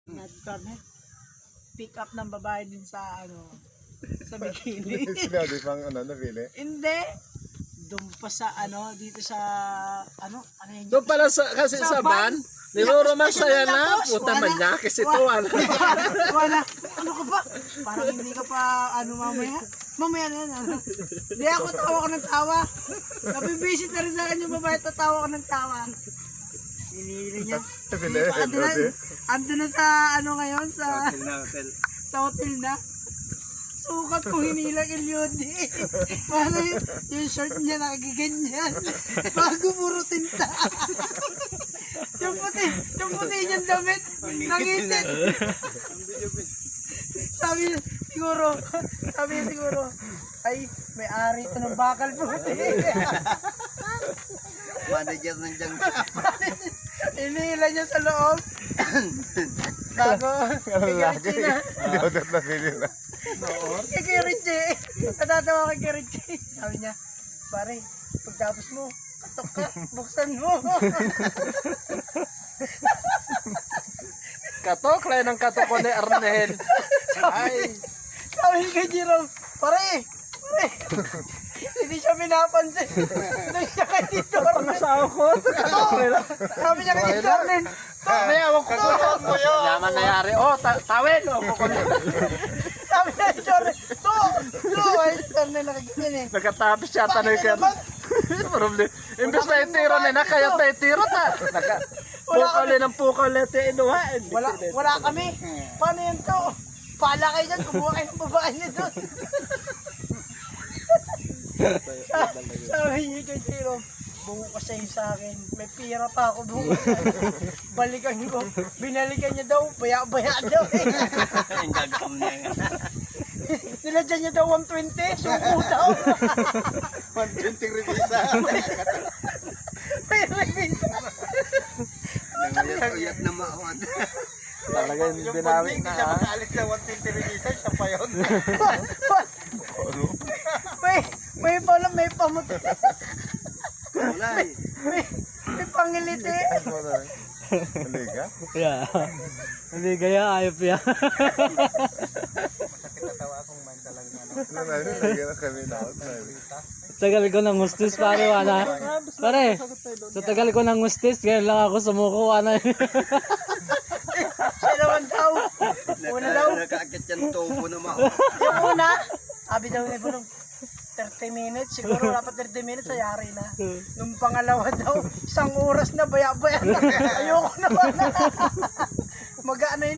Kami, pick up ng babae din sa sa bikini. Sinabi pang nabili? Hindi. Doon pa sa dito sa ano yun? Doon pala kasi sa van, niluro masaya na, puta manya, kasi ito wala. Wala. Ano ka ba? Parang hindi ka pa mamaya. Mamaya na yan. Hindi ako tawa ko ng tawa. Nabibisit na rin sa akin yung babae, tatawa ko ng tawa. Hinili niya. Ando na sa ngayon, sa hotel na. Sukat ko hinilang yung Lyodi. Paano yung shirt niya nakagiganyan. Bago puro tinta. yung puti niyang damit. Nangitit. Sabi niya siguro, ay, may ari ito ng bakal puti. Manager ng junk. Hinila niya sa loob. Bago, kay na. Hindi ako nabili na. Kay Richie. Natatawa kay Richie. Sabi niya, pare, pagtapos mo, katok ka, buksan mo. Katok, lain ang katok ko ni Arnel. Ay. Sabi niya kay Jerome, pare, hindi siya pinapansin. Hindi siya kay Tito Arnel. Sabi niya kay Tito Arnel, May awak ko. Yaman na yari. Oh, tawin. sabi niya kay Tito Arnel, ay Tito Arnel nakaganyan eh. Nagkatapos siya tanay ka. Problem. Imbes na itiro na kaya tayo tiro ta. Pukali ng pukali ito inuhain. Wala kami. Paano yan to? Pala kayo dyan, kumuha kayo ng babae niya doon. Sabi niya kay Jerome, bukas sa'yo sa akin. May pira pa ako bukas sa'yo. Balikan ko. Binalikan niya daw. Baya-baya daw. Ang gagawin niya nga. Nilagyan niya daw 120. Suko daw. 120 revisa. May revisa. Nangayat na maon. Talagang binawi na. Makaalis na 120 revisa, siya pa yun. May pamut. Wala eh. May pangiliti. Hindi ka? Yeah. Hindi gaya, ayop ya. Lagi na kami na out. Tagal ko ng gustis, pare, wala. Pare, sa tagal ko ng gustis, kaya lang ako sumuko, wala. Siya naman daw. Una daw. Nakaakit yan tubo na maon. Yung una, sabi daw ni Bulong, 30 minutes, siguro dapat 30 minutes, ayari na. Nung pangalawa daw, 1 oras na, baya-baya na. Ayoko na ba na. Magaan na yun.